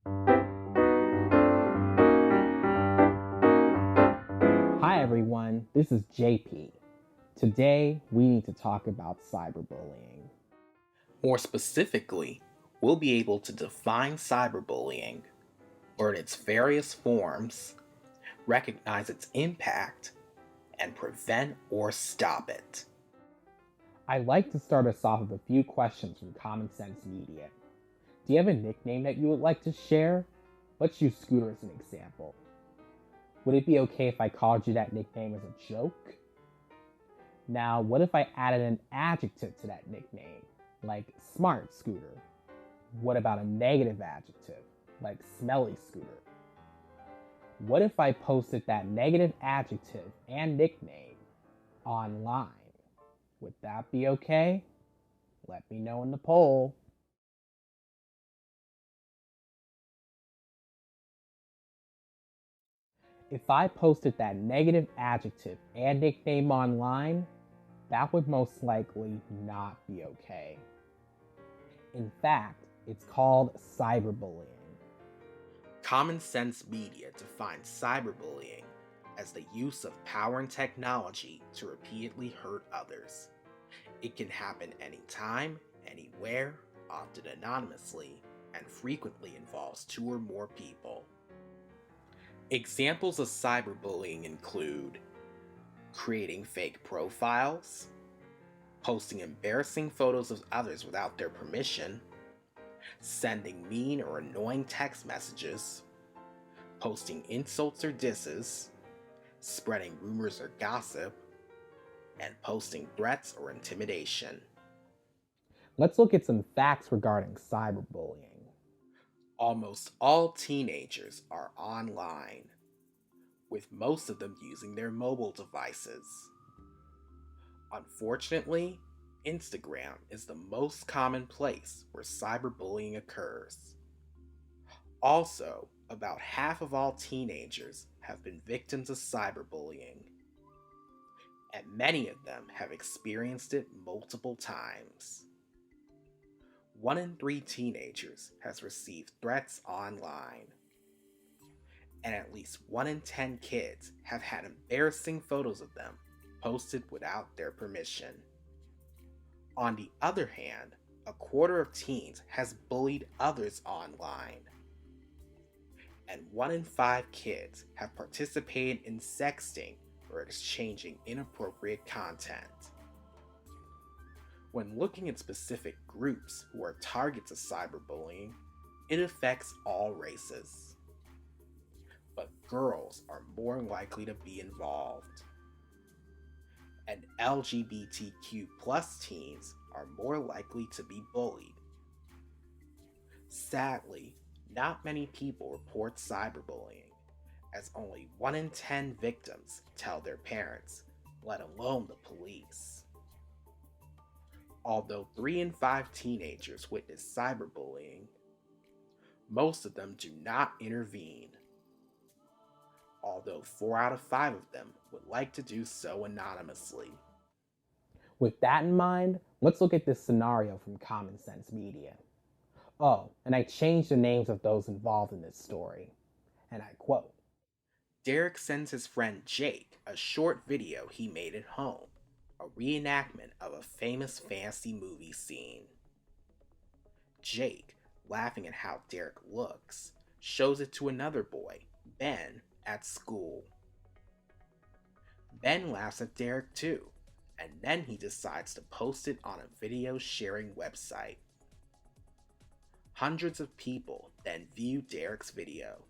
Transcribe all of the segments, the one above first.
Hi everyone, this is JP. Today we need to talk about cyberbullying. More specifically, we'll be able to define cyberbullying, learn its various forms, recognize its impact, and prevent or stop it. I'd like to start us off with a few questions from Common Sense Media. Do you have a nickname that you would like to share? Let's use Scooter as an example. Would it be okay if I called you that nickname as a joke? Now, what if I added an adjective to that nickname, like smart Scooter? What about a negative adjective, like smelly Scooter? What if I posted that negative adjective and nickname online? Would that be okay? Let me know in the poll. If I posted that negative adjective and nickname online, that would most likely not be okay. In fact, it's called cyberbullying. Common Sense Media defines cyberbullying as the use of power and technology to repeatedly hurt others. It can happen anytime, anywhere, often anonymously, and frequently involves two or more people. Examples of cyberbullying include creating fake profiles, posting embarrassing photos of others without their permission, sending mean or annoying text messages, posting insults or disses, spreading rumors or gossip, and posting threats or intimidation. Let's look at some facts regarding cyberbullying. Almost all teenagers are online, with most of them using their mobile devices. Unfortunately, Instagram is the most common place where cyberbullying occurs. Also, about half of all teenagers have been victims of cyberbullying, and many of them have experienced it multiple times. 1 in 3 teenagers has received threats online, and at least 1 in 10 kids have had embarrassing photos of them posted without their permission. On the other hand, a quarter of teens has bullied others online, and 1 in 5 kids have participated in sexting or exchanging inappropriate content. When looking at specific groups who are targets of cyberbullying, it affects all races. But girls are more likely to be involved. And LGBTQ plus teens are more likely to be bullied. Sadly, not many people report cyberbullying, as only 1 in 10 victims tell their parents, let alone the police. Although 3 in 5 teenagers witness cyberbullying, most of them do not intervene. Although 4 out of 5 of them would like to do so anonymously. With that in mind, let's look at this scenario from Common Sense Media. Oh, and I changed the names of those involved in this story. And I quote, Derek sends his friend Jake a short video he made at home, a reenactment of a famous fantasy movie scene. Jake, laughing at how Derek looks, shows it to another boy, Ben, at school. Ben laughs at Derek too, and then he decides to post it on a video sharing website. Hundreds of people then view Derek's video.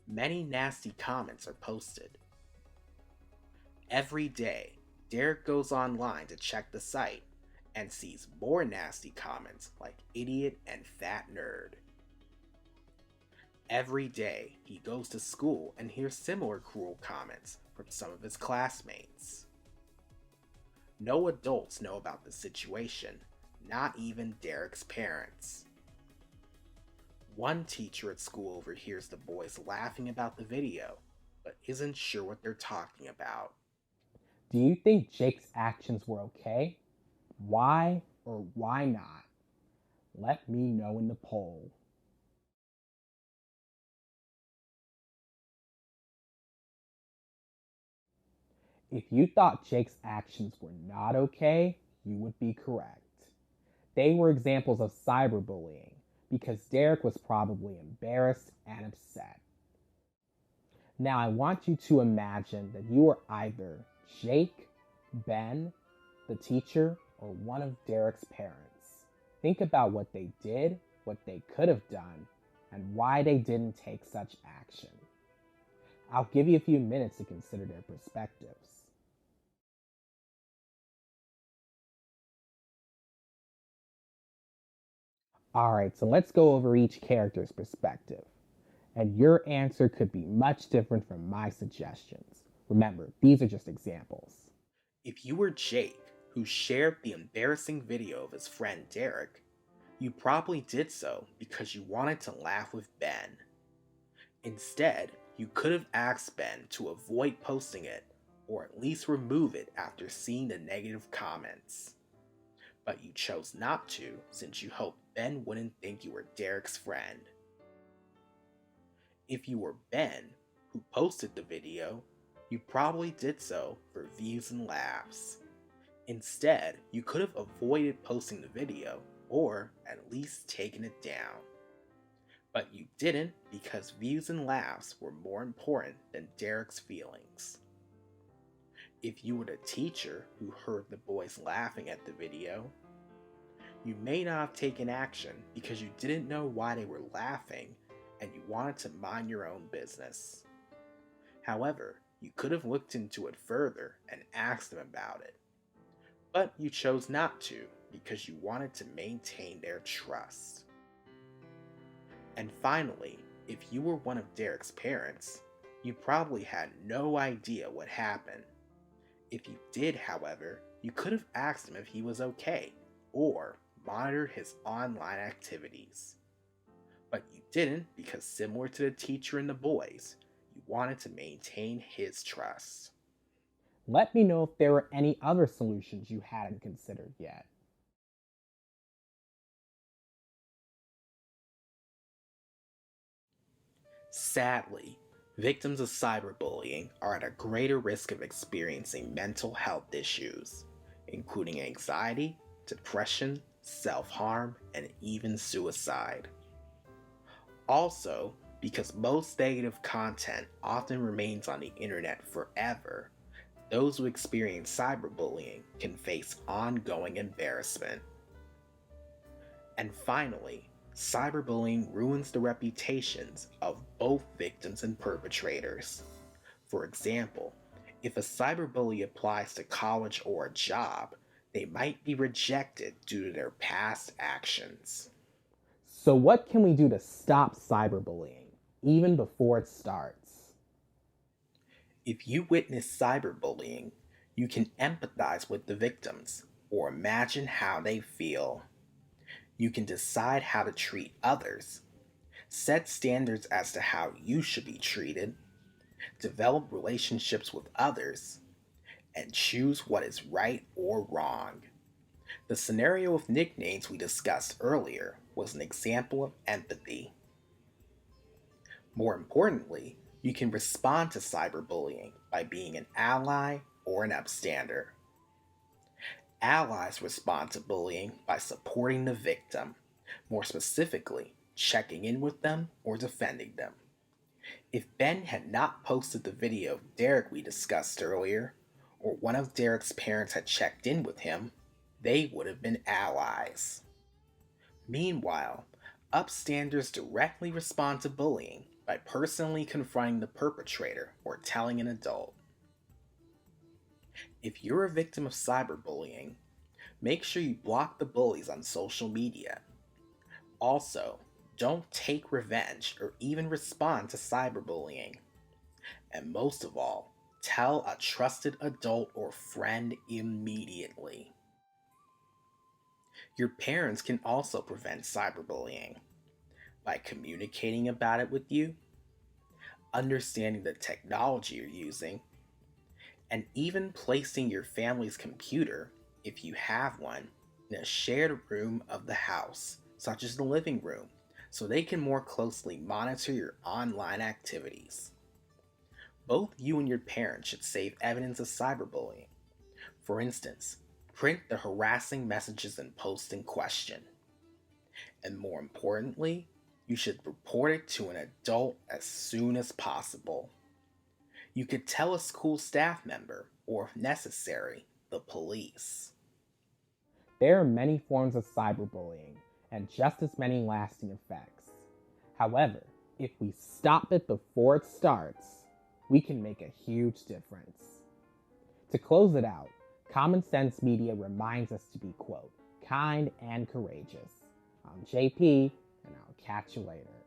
Many nasty comments are posted. Every day, Derek goes online to check the site and sees more nasty comments like idiot and fat nerd. Every day, he goes to school and hears similar cruel comments from some of his classmates. No adults know about the situation, not even Derek's parents. One teacher at school overhears the boys laughing about the video, but isn't sure what they're talking about. do you think Jake's actions were okay? Why or why not? Let me know in the poll. If you thought Jake's actions were not okay, you would be correct. They were examples of cyberbullying because Derek was probably embarrassed and upset. Now I want you to imagine that you are either Jake, Ben, the teacher, or one of Derek's parents. Think about what they did, what they could have done, and why they didn't take such action. I'll give you a few minutes to consider their perspectives. Alright, so let's go over each character's perspective. And your answer could be much different from my suggestions. Remember, these are just examples. If you were Jake, who shared the embarrassing video of his friend Derek, you probably did so because you wanted to laugh with Ben. Instead, you could have asked Ben to avoid posting it or at least remove it after seeing the negative comments. But you chose not to since you hoped Ben wouldn't think you were Derek's friend. If you were Ben, who posted the video, you probably did so for views and laughs. Instead, you could have avoided posting the video or at least taken it down. But you didn't because views and laughs were more important than Derek's feelings. If you were the teacher who heard the boys laughing at the video, you may not have taken action because you didn't know why they were laughing and you wanted to mind your own business. However, you could have looked into it further and asked them about it. But you chose not to because you wanted to maintain their trust. And finally, if you were one of Derek's parents, you probably had no idea what happened. If you did, however, you could have asked him if he was okay or monitored his online activities. But you didn't because, similar to the teacher and the boys, you wanted to maintain his trust. Let me know if there were any other solutions you hadn't considered yet. Sadly, victims of cyberbullying are at a greater risk of experiencing mental health issues, including anxiety, depression, self-harm, and even suicide. Also, because most negative content often remains on the internet forever, those who experience cyberbullying can face ongoing embarrassment. And finally, cyberbullying ruins the reputations of both victims and perpetrators. For example, if a cyberbully applies to college or a job, they might be rejected due to their past actions. So, what can we do to stop cyberbullying, even before it starts? If you witness cyberbullying, you can empathize with the victims or imagine how they feel. You can decide how to treat others, set standards as to how you should be treated, develop relationships with others, and choose what is right or wrong. The scenario of nicknames we discussed earlier was an example of empathy. More importantly, you can respond to cyberbullying by being an ally or an upstander. Allies respond to bullying by supporting the victim, more specifically, checking in with them or defending them. If Ben had not posted the video of Derek we discussed earlier, or one of Derek's parents had checked in with him, they would have been allies. Meanwhile, upstanders directly respond to bullying by personally confronting the perpetrator or telling an adult. If you're a victim of cyberbullying, make sure you block the bullies on social media. Also, don't take revenge or even respond to cyberbullying. And most of all, tell a trusted adult or friend immediately. Your parents can also prevent cyberbullying by communicating about it with you, understanding the technology you're using, and even placing your family's computer, if you have one, in a shared room of the house, such as the living room, so they can more closely monitor your online activities. Both you and your parents should save evidence of cyberbullying. For instance, print the harassing messages and posts in question. And more importantly, you should report it to an adult as soon as possible. You could tell a school staff member, or if necessary, the police. There are many forms of cyberbullying and just as many lasting effects. However, if we stop it before it starts, we can make a huge difference. To close it out, Common Sense Media reminds us to be, quote, kind and courageous. I'm JP, and I'll catch you later.